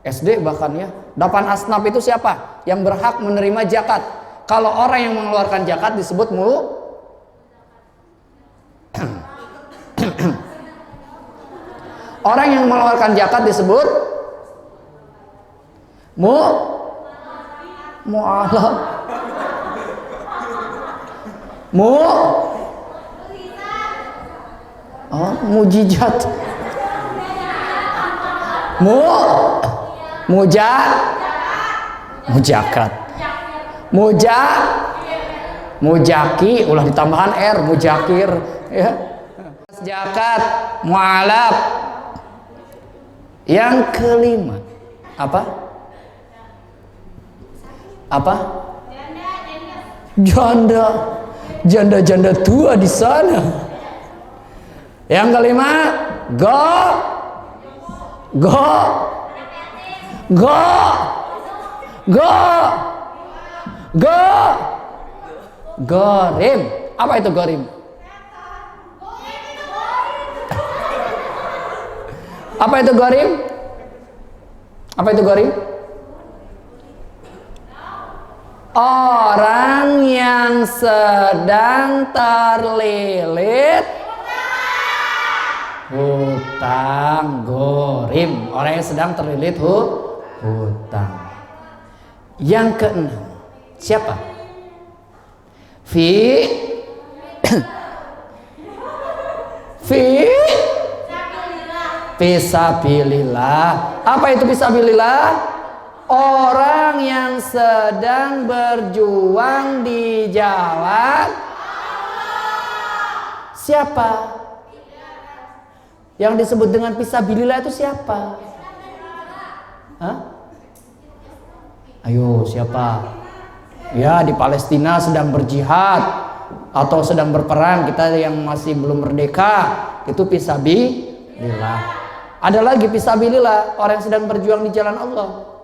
SD bahkan ya. 8 asnaf itu siapa? Yang berhak menerima zakat. Kalau orang yang mengeluarkan zakat disebut orang yang mengeluarkan zakat disebut mu'alaf. Mujizat. Mujakat. Mujaki, ulah ditambahan R, mujakir ya. Zakat, mu'alaf. Yang kelima apa? Janda tua di sana. Yang kelima gorim. Apa itu gorim? Apa itu gorim? Apa itu gorim? Orang yang sedang terlilit hutang. Gorim, orang yang sedang terlilit hutang. Yang keenam siapa? Fisabilillah. Apa itu fisabilillah? Orang yang sedang berjuang di jalan Allah. Siapa? Yang disebut dengan fisabilillah itu siapa? Hah? Ayo, siapa? Ya, di Palestina sedang berjihad atau sedang berperang, kita yang masih belum merdeka, itu fisabilillah. Ada lagi fisabilillah, orang yang sedang berjuang di jalan Allah.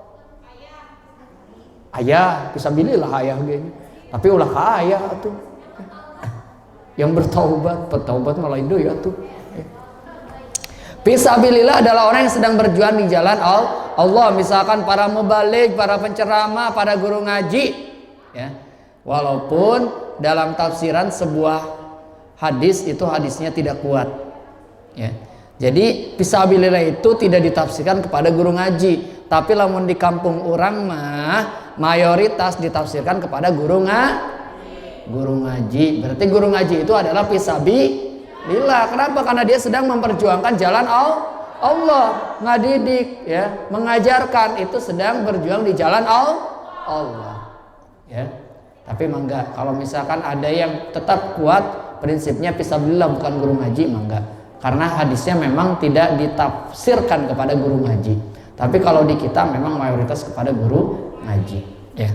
Ayah, fisabilillah ayah gini. Tapi ulah ayah tuh. Yang bertaubat malah itu ya tuh. Fisabilillah adalah orang yang sedang berjuang di jalan Allah. Misalkan para mubalik, para penceramah, para guru ngaji ya. Walaupun dalam tafsiran sebuah hadis itu hadisnya tidak kuat ya. Jadi fisabilillah itu tidak ditafsirkan kepada guru ngaji, tapi lamun di kampung orang mah mayoritas ditafsirkan kepada guru ngaji. Berarti guru ngaji itu adalah fisabilillah. Kenapa? Karena dia sedang memperjuangkan jalan Allah, ngadidik ya, mengajarkan, itu sedang berjuang di jalan Allah ya. Tapi enggak, kalau misalkan ada yang tetap kuat prinsipnya fisabilillah bukan guru ngaji, enggak. Karena hadisnya memang tidak ditafsirkan kepada guru ngaji. Tapi kalau di kita memang mayoritas kepada guru ngaji ya.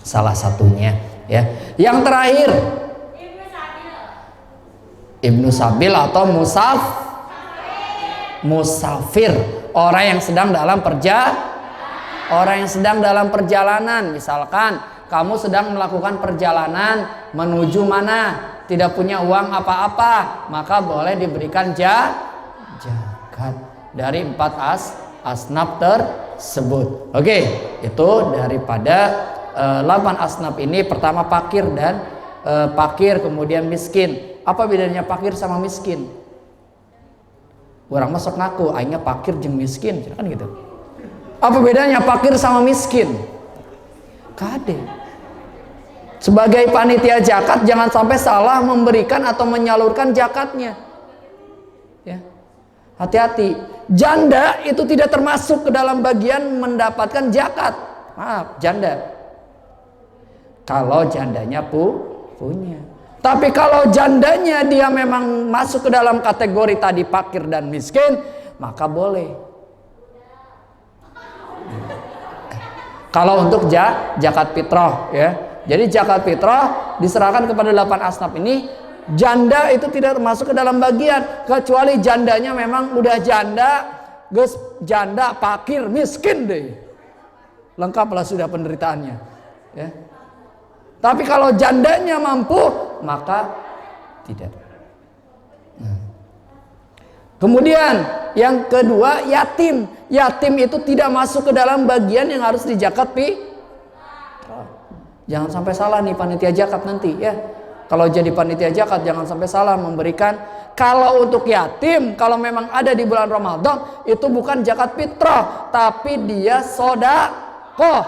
Salah satunya ya. Yang terakhir Ibnu Sabil atau musafir, orang yang sedang dalam perjalanan. Misalkan kamu sedang melakukan perjalanan menuju mana, tidak punya uang apa-apa, maka boleh diberikan zakat dari 4 asnaf tersebut. Oke, itu daripada 8 asnaf ini. Pertama fakir dan fakir, kemudian miskin. Apa bedanya fakir sama miskin? Orang masuk ngaku aingnya fakir jeung miskin, kan gitu. Apa bedanya fakir sama miskin? Kade. Sebagai panitia zakat jangan sampai salah memberikan atau menyalurkan zakatnya. Ya. Hati-hati. Janda itu tidak termasuk ke dalam bagian mendapatkan zakat. Maaf, janda. Kalau jandanya punya. Tapi kalau jandanya dia memang masuk ke dalam kategori tadi fakir dan miskin, maka boleh. Kalau untuk zakat fitrah ya. Jadi zakat fitrah diserahkan kepada 8 asnaf ini. Janda itu tidak termasuk ke dalam bagian, kecuali jandanya memang udah janda fakir miskin deh. Lengkaplah sudah penderitaannya ya. Tapi kalau jandanya mampu, maka tidak. Kemudian yang kedua, yatim. Yatim itu tidak masuk ke dalam bagian yang harus dizakat fitrah. Jangan sampai salah nih panitia zakat nanti ya. Kalau jadi panitia zakat jangan sampai salah memberikan. Kalau untuk yatim, kalau memang ada di bulan Ramadan, itu bukan zakat fitrah, tapi dia sedekah.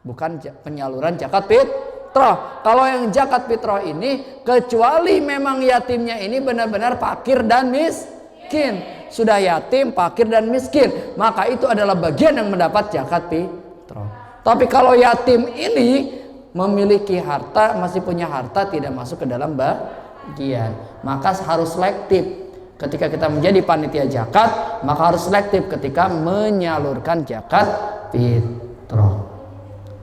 Bukan penyaluran zakat fitrah. Kalau yang zakat fitrah ini, kecuali memang yatimnya ini benar-benar fakir dan miskin, sudah yatim, fakir dan miskin, maka itu adalah bagian yang mendapat zakat fitrah. Tapi kalau yatim ini memiliki harta, masih punya harta, tidak masuk ke dalam bagian, maka harus selektif. Ketika kita menjadi panitia zakat, maka harus selektif ketika menyalurkan zakat fitrah.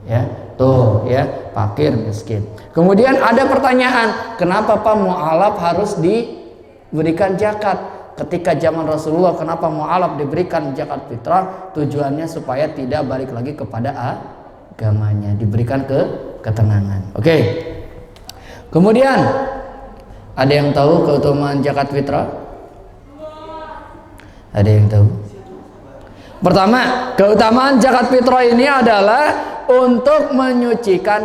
Ya, tuh ya, fakir miskin. Kemudian ada pertanyaan, kenapa Pak mu'alaf harus diberikan zakat? Ketika zaman Rasulullah, kenapa mu'alaf diberikan zakat fitrah? Tujuannya supaya tidak balik lagi kepada agamanya, diberikan ketenangan. Oke. Kemudian ada yang tahu keutamaan zakat fitrah? Ada yang tahu? Pertama, keutamaan zakat fitrah ini adalah untuk menyucikan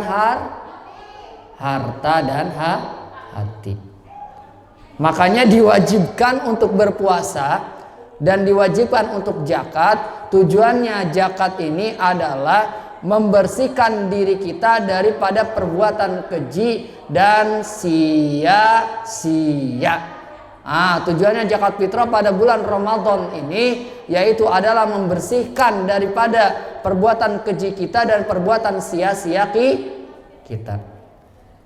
harta dan hati. Makanya diwajibkan untuk berpuasa dan diwajibkan untuk zakat. Tujuannya zakat ini adalah membersihkan diri kita daripada perbuatan keji dan sia-sia. Tujuannya zakat fitrah pada bulan Ramadan ini yaitu adalah membersihkan daripada perbuatan keji kita dan perbuatan sia-sia kita.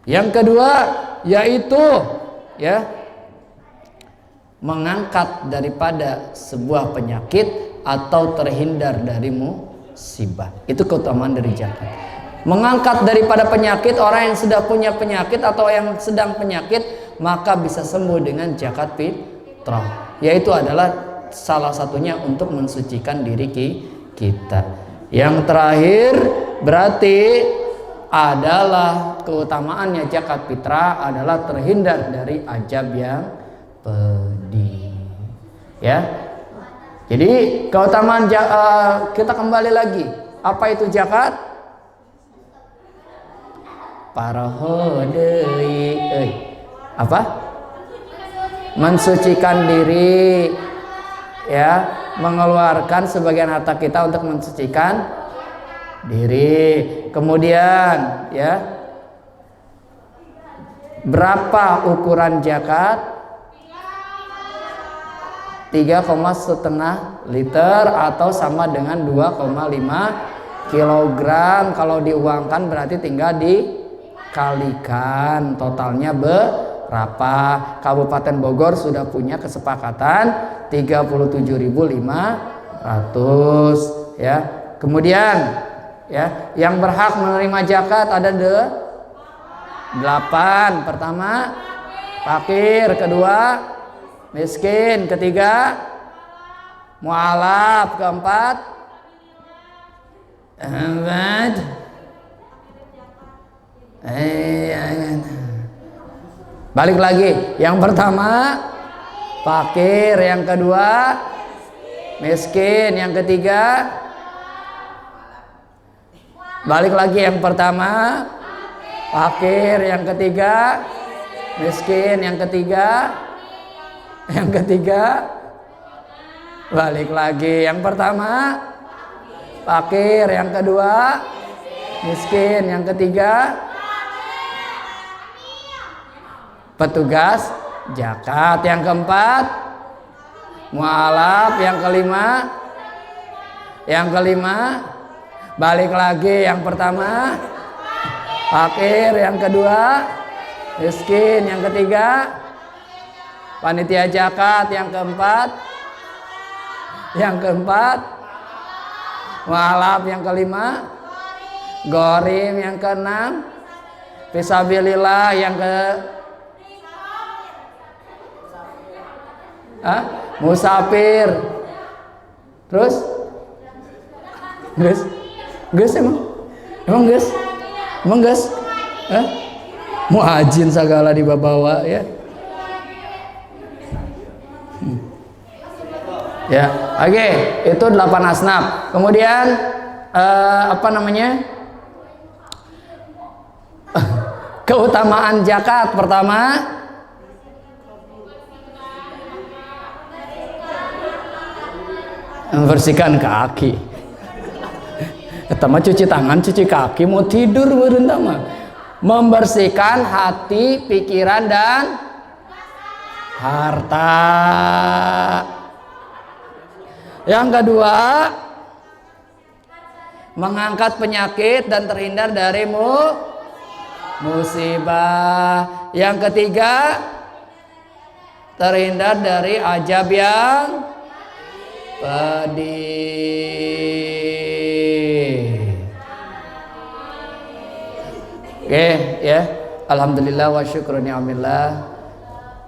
Yang kedua yaitu ya, mengangkat daripada sebuah penyakit atau terhindar dari musibah. Itu keutamaan dari zakat. Mengangkat daripada penyakit, orang yang sudah punya penyakit atau yang sedang penyakit, maka bisa sembuh dengan zakat fitrah. Yaitu adalah salah satunya untuk mensucikan diri kita. Yang terakhir berarti adalah keutamaannya zakat fitrah adalah terhindar dari azab yang pedih. Ya. Jadi keutamaan kita kembali lagi. Apa itu zakat? Parahodei. Apa? Mensucikan diri, ya, mengeluarkan sebagian harta kita untuk mensucikan diri. Kemudian ya, berapa ukuran zakat? 3,5 liter atau sama dengan 2,5 kilogram. Kalau diuangkan berarti tinggal dikalikan totalnya berapa. Kabupaten Bogor sudah punya kesepakatan 37.500 ya. Kemudian ya, yang berhak menerima zakat ada 8. Pertama fakir, kedua miskin, ketiga mu'alaf, keempat balik lagi, yang pertama fakir, yang kedua miskin, yang ketiga balik lagi, yang pertama fakir, yang ketiga miskin, yang ketiga balik lagi, yang pertama fakir, yang kedua miskin, yang ketiga petugas zakat, yang keempat mu'alaf, yang kelima balik lagi, yang pertama fakir, yang kedua miskin, yang ketiga panitia zakat, yang keempat mu'alaf, yang kelima gorim, yang keenam fisabilillah, yang musafir, terus gus emang gus muajin segala dibawa ya. Ya, oke, itu 8 asnaf. Kemudian apa namanya? Keutamaan zakat pertama, membersihkan kaki. Pertama cuci tangan, cuci kaki, mau tidur meureun mah. Membersihkan hati, pikiran dan harta. Yang kedua, mengangkat penyakit dan terhindar dari musibah. Yang ketiga, terhindar dari ajab yang pedih. Oke, ya. Alhamdulillah wa syukru ni'amillah.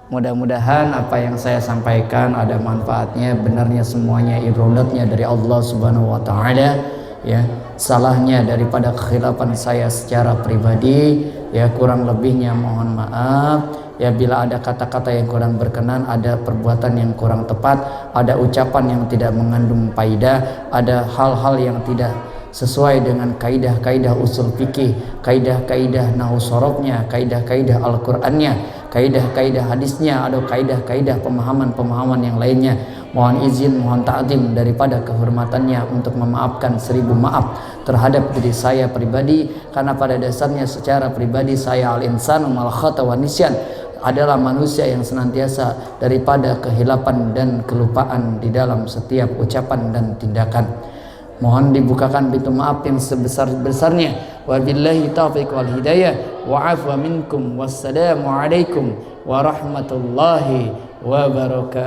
Mudah-mudahan apa yang saya sampaikan ada manfaatnya, benarnya semuanya irodatnya dari Allah Subhanahu wa taala, ya. Salahnya daripada kekhilafan saya secara pribadi, ya, kurang lebihnya mohon maaf. Ya, bila ada kata-kata yang kurang berkenan, ada perbuatan yang kurang tepat, ada ucapan yang tidak mengandung faidah, ada hal-hal yang tidak sesuai dengan kaidah-kaidah usul fikih, kaidah-kaidah nahwu sorobnya, kaidah-kaidah Al-Qur'annya, kaidah-kaidah hadisnya, atau kaidah-kaidah pemahaman-pemahaman yang lainnya. Mohon izin, mohon ta'zim daripada kehormatannya untuk memaafkan 1000 maaf terhadap diri saya pribadi, karena pada dasarnya secara pribadi saya al-insanu mal khata wa nisyan, adalah manusia yang senantiasa daripada kehilapan dan kelupaan di dalam setiap ucapan dan tindakan. Mohon dibukakan pintu maaf yang sebesar-besarnya. Wabillahi taufiq wal hidayah wa afwa minkum. Wassalamu alaikum warahmatullahi wabarakatuh.